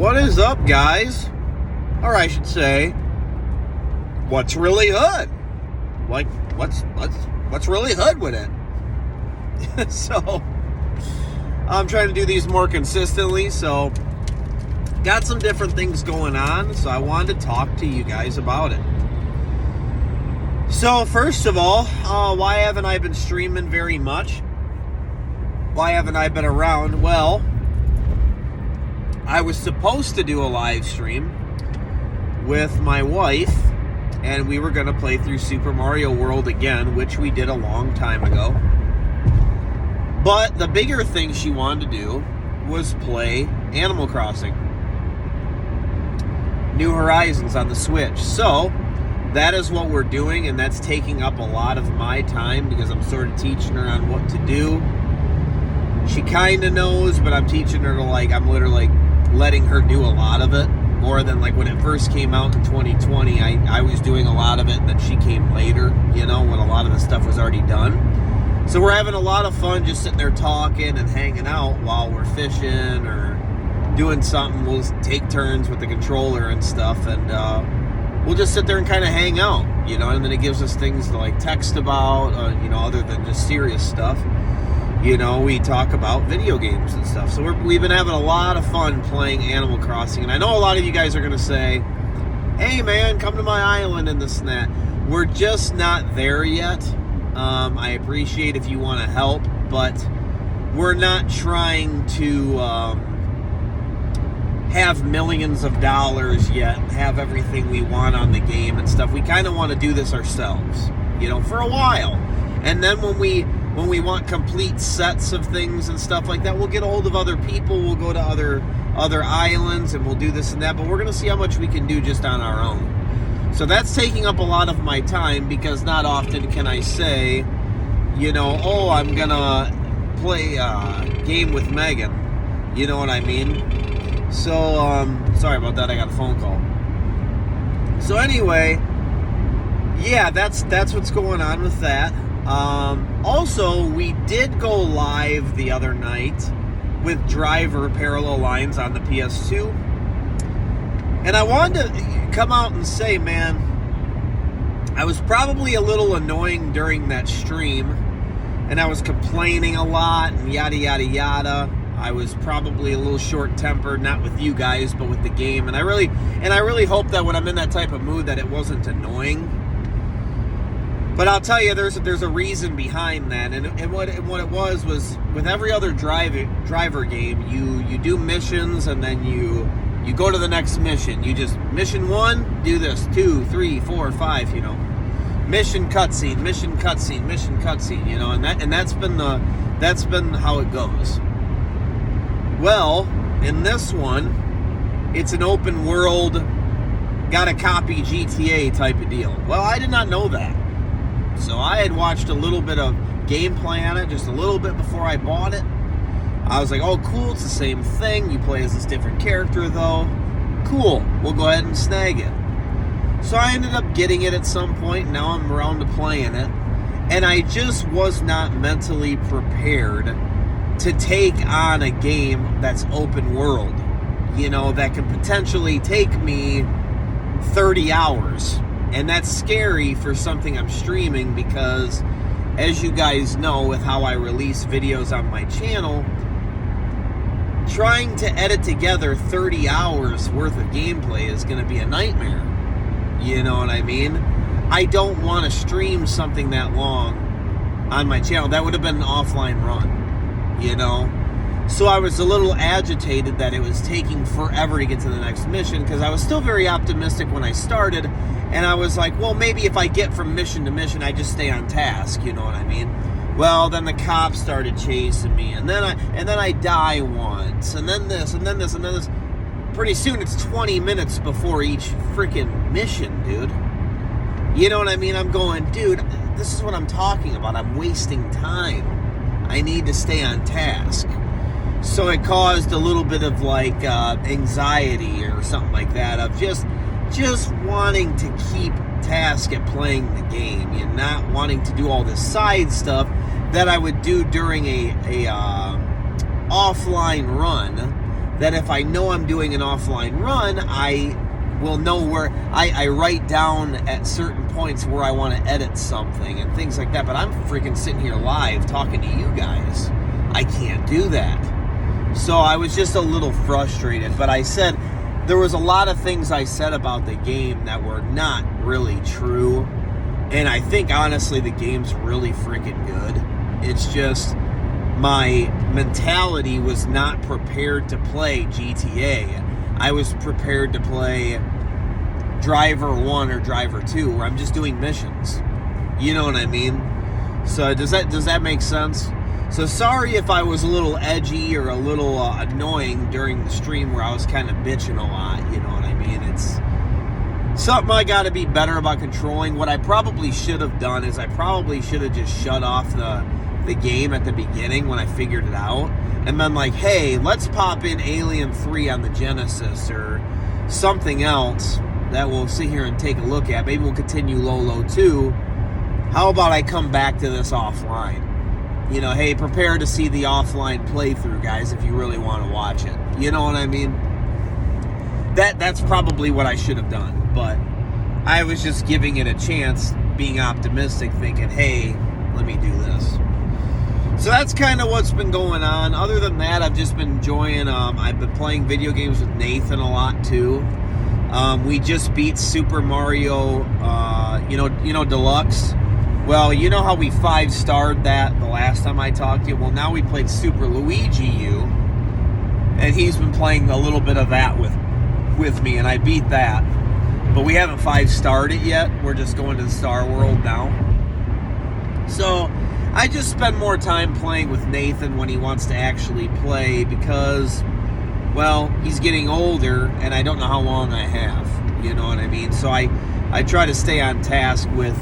What is up, guys? Or I should say, what's really hood? Like, what's really hood with it? So, I'm trying to do these more consistently, so got some different things going on, so I wanted to talk to you guys about it. So, first of all, why haven't I been streaming very much? Why haven't I been around? Well, I was supposed to do a live stream with my wife, and we were going to play through Super Mario World again, which we did a long time ago. But the bigger thing she wanted to do was play Animal Crossing New Horizons on the Switch. So that is what we're doing, and that's taking up a lot of my time because I'm sort of teaching her on what to do. She kind of knows, but I'm teaching her to, I'm literally letting her do a lot of it, more than when it first came out in 2020. I was doing a lot of it, and then she came later, when a lot of the stuff was already done. So we're having a lot of fun just sitting there talking and hanging out while we're fishing or doing something. We'll take turns with the controller and stuff, and we'll just sit there and kind of hang out, and then it gives us things to text about, other than just serious stuff. We talk about video games and stuff. So we've been having a lot of fun playing Animal Crossing. And I know a lot of you guys are going to say, hey, man, come to my island and this and that. We're just not there yet. I appreciate if you want to help, but we're not trying to have millions of dollars yet, have everything we want on the game and stuff. We kind of want to do this ourselves, for a while. And then when we want complete sets of things and stuff like that, we'll get a hold of other people, we'll go to other islands, and we'll do this and that, but we're going to see how much we can do just on our own. So that's taking up a lot of my time, because not often can I say, I'm going to play a game with Megan. You know what I mean? So, sorry about that, I got a phone call. So anyway, yeah, that's what's going on with that. Also, we did go live the other night with Driver Parallel Lines on the PS2. And I wanted to come out and say, man, I was probably a little annoying during that stream. And I was complaining a lot and yada, yada, yada. I was probably a little short-tempered, not with you guys, but with the game. And I really hope that when I'm in that type of mood that it wasn't annoying. But I'll tell you, there's a reason behind that, and what it was with every other driver game, you do missions, and then you go to the next mission. You just mission 1, do this, 2, 3, 4, 5, mission cutscene, mission cutscene, mission cutscene, and that's been how it goes. Well, in this one, it's an open world, gotta copy GTA type of deal. Well, I did not know that. So I had watched a little bit of gameplay on it, just a little bit before I bought it. I was like, oh, cool, it's the same thing. You play as this different character, though. Cool, we'll go ahead and snag it. So I ended up getting it at some point. Now I'm around to playing it. And I just was not mentally prepared to take on a game that's open world. That can potentially take me 30 hours. And that's scary for something I'm streaming, because as you guys know, with how I release videos on my channel, trying to edit together 30 hours worth of gameplay is going to be a nightmare. You know what I mean? I don't want to stream something that long on my channel. That would have been an offline run, So I was a little agitated that it was taking forever to get to the next mission, because I was still very optimistic when I started. And I was like, well, maybe if I get from mission to mission, I just stay on task, you know what I mean? Well, then the cops started chasing me, and then I die once, and then this, and then this, and then this. Pretty soon, it's 20 minutes before each freaking mission, dude. You know what I mean? I'm going, dude, this is what I'm talking about. I'm wasting time. I need to stay on task. So it caused a little bit of anxiety or something like that, of just wanting to keep task at playing the game, and not wanting to do all this side stuff that I would do during a offline run that if I know I'm doing an offline run, I will know where I write down at certain points where I want to edit something and things like that. But I'm freaking sitting here live talking to you guys. I can't do that. So I was just a little frustrated. But I said, there was a lot of things I said about the game that were not really true. And I think, honestly, the game's really freaking good. It's just my mentality was not prepared to play GTA. I was prepared to play Driver 1 or Driver 2, where I'm just doing missions. You know what I mean? So does that make sense? So sorry if I was a little edgy or a little annoying during the stream where I was kind of bitching a lot. You know what I mean? It's something I got to be better about controlling. What I probably should have done is I probably should have just shut off the game at the beginning when I figured it out, and been like, hey, let's pop in Alien 3 on the Genesis or something else that we'll sit here and take a look at. Maybe we'll continue Lolo 2. How about I come back to this offline? You know, hey, prepare to see the offline playthrough, guys, if you really want to watch it. You know what I mean? That's probably what I should have done, but I was just giving it a chance, being optimistic, thinking, hey, let me do this. So that's kind of what's been going on. Other than that, I've just been enjoying, I've been playing video games with Nathan a lot too. We just beat Super Mario, Deluxe. Well, you know how we 5-starred that the last time I talked to you? Well, now we played Super Luigi U, and he's been playing a little bit of that with me, and I beat that. But we haven't 5-starred it yet. We're just going to the Star World now. So I just spend more time playing with Nathan when he wants to actually play because, well, he's getting older and I don't know how long I have. You know what I mean? So I try to stay on task with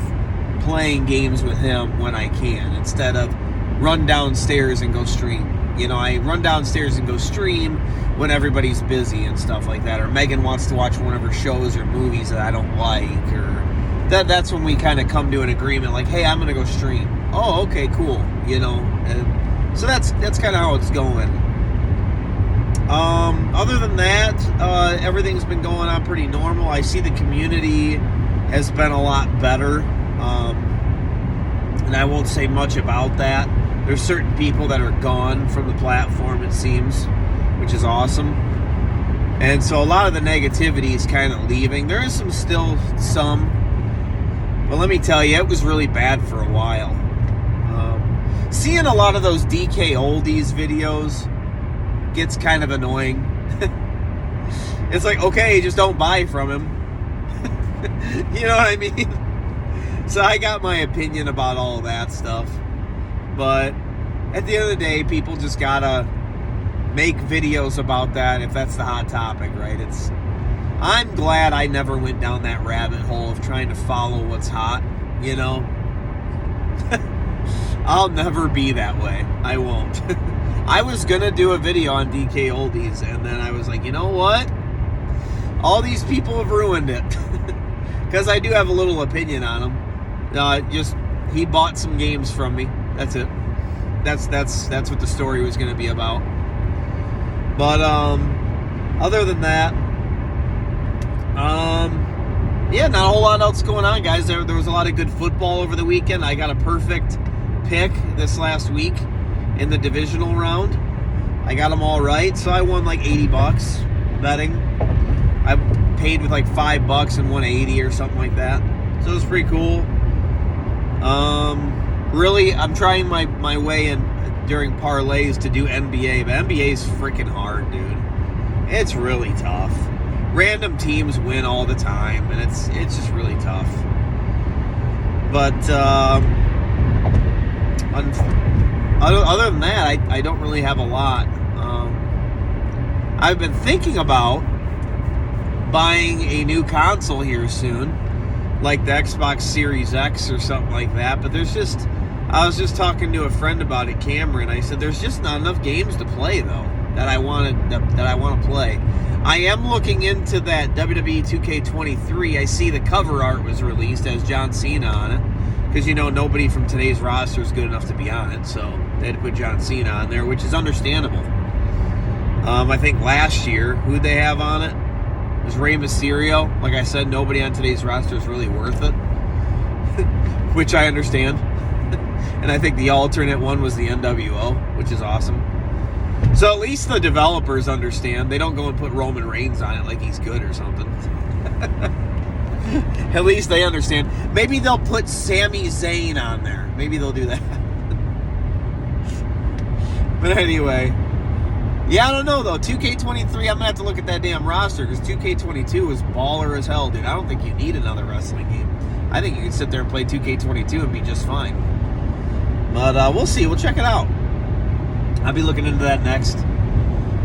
playing games with him when I can instead of run downstairs and go stream. You know, I run downstairs and go stream when everybody's busy and stuff like that. Or Megan wants to watch one of her shows or movies that I don't like, or that's when we kind of come to an agreement, like, hey, I'm going to go stream. Oh, okay, cool. You know, and so that's kind of how it's going. Other than that, everything's been going on pretty normal. I see the community has been a lot better, and I won't say much about that. There's certain people that are gone from the platform, it seems, which is awesome. And so a lot of the negativity is kind of leaving. There is still some. But let me tell you, it was really bad for a while. Seeing a lot of those DK Oldies videos gets kind of annoying. It's like, okay, just don't buy from him. You know what I mean? So I got my opinion about all that stuff. But at the end of the day, people just gotta make videos about that if that's the hot topic, right? I'm glad I never went down that rabbit hole of trying to follow what's hot, you know? I'll never be that way. I won't. I was going to do a video on DK Oldies, and then I was like, you know what? All these people have ruined it. Because I do have a little opinion on him. He bought some games from me. That's it. That's what the story was going to be about. But other than that, not a whole lot else going on, guys. There was a lot of good football over the weekend. I got a perfect pick this last week in the divisional round. I got them all right, so I won like $80 betting. I paid with like $5 and won 80 or something like that. So it was pretty cool. Really, I'm trying my way in during parlays to do NBA, but NBA's freaking hard, dude. It's really tough. Random teams win all the time, and it's just really tough. But other than that, I don't really have a lot. I've been thinking about buying a new console here soon, like the Xbox Series X or something like that. But I was just talking to a friend about it, Cameron. I said there's just not enough games to play though that I want to play. I am looking into that WWE 2K23. I see the cover art was released as John Cena on it. Because, nobody from today's roster is good enough to be on it. So they had to put John Cena on there, which is understandable. I think last year, who'd they have on it? It was Rey Mysterio. Like I said, nobody on today's roster is really worth it, which I understand. And I think the alternate one was the NWO, which is awesome. So at least the developers understand. They don't go and put Roman Reigns on it like he's good or something. At least they understand. Maybe they'll put Sami Zayn on there. Maybe they'll do that. But anyway, yeah, I don't know though. 2K23, I'm gonna have to look at that damn roster because 2K22 is baller as hell, dude. I don't think you need another wrestling game. I think you can sit there and play 2K22 and be just fine. But we'll see. We'll check it out. I'll be looking into that next.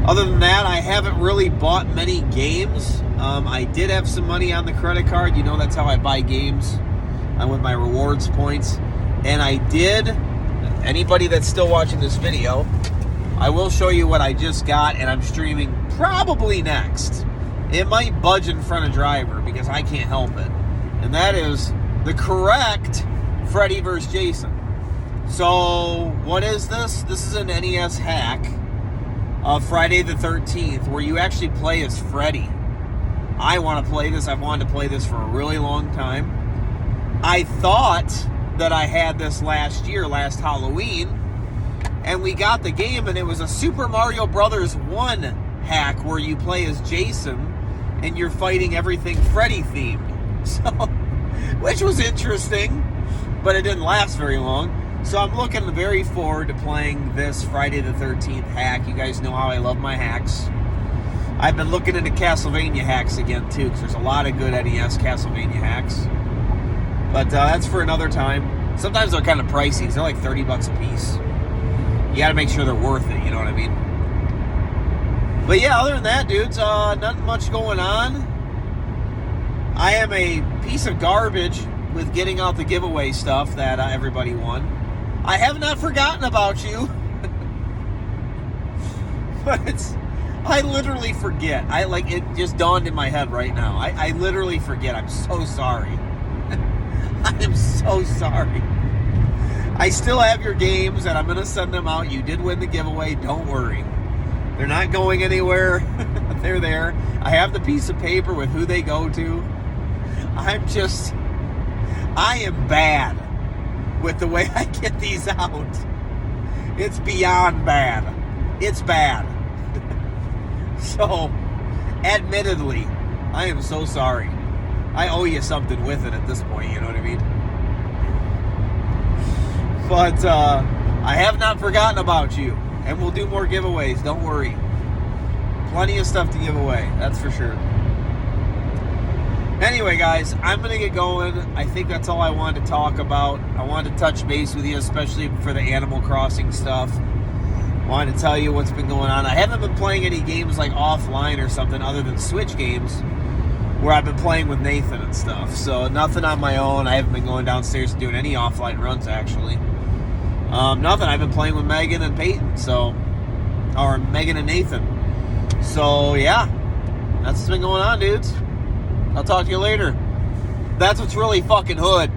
Other than that, I haven't really bought many games. I did have some money on the credit card. You know, that's how I buy games. I'm with my rewards points. And I did, anybody that's still watching this video, I will show you what I just got, and I'm streaming probably next. It might budge in front of Driver because I can't help it. And that is the correct Freddy vs. Jason. So, what is this? This is an NES hack of Friday the 13th where you actually play as Freddy. I want to play this. I've wanted to play this for a really long time. I thought that I had this last Halloween, and we got the game, and it was a Super Mario Brothers 1 hack where you play as Jason, and you're fighting everything Freddy themed. So, which was interesting, but it didn't last very long. So I'm looking very forward to playing this Friday the 13th hack. You guys know how I love my hacks. I've been looking into Castlevania hacks again, too, because there's a lot of good NES Castlevania hacks. But that's for another time. Sometimes they're kind of pricey. They're like $30 a piece. You got to make sure they're worth it, you know what I mean? But yeah, other than that, dudes, nothing much going on. I am a piece of garbage with getting out the giveaway stuff that everybody won. I have not forgotten about you. But I literally forget. It just dawned in my head right now. I literally forget. I'm so sorry. I am so sorry. I still have your games, and I'm going to send them out. You did win the giveaway. Don't worry. They're not going anywhere. They're there. I have the piece of paper with who they go to. I am bad with the way I get these out. It's beyond bad. It's bad. So, admittedly, I am so sorry. I owe you something with it at this point, you know what I mean? But I have not forgotten about you. And we'll do more giveaways, don't worry. Plenty of stuff to give away, that's for sure. Anyway, guys, I'm going to get going. I think that's all I wanted to talk about. I wanted to touch base with you, especially for the Animal Crossing stuff. I wanted to tell you what's been going on. I haven't been playing any games like offline or something other than Switch games where I've been playing with Nathan and stuff. So nothing on my own. I haven't been going downstairs and doing any offline runs, actually. Nothing. I've been playing with Megan and Peyton, or Megan and Nathan. So, yeah. That's what's been going on, dudes. I'll talk to you later. That's what's really fucking hood.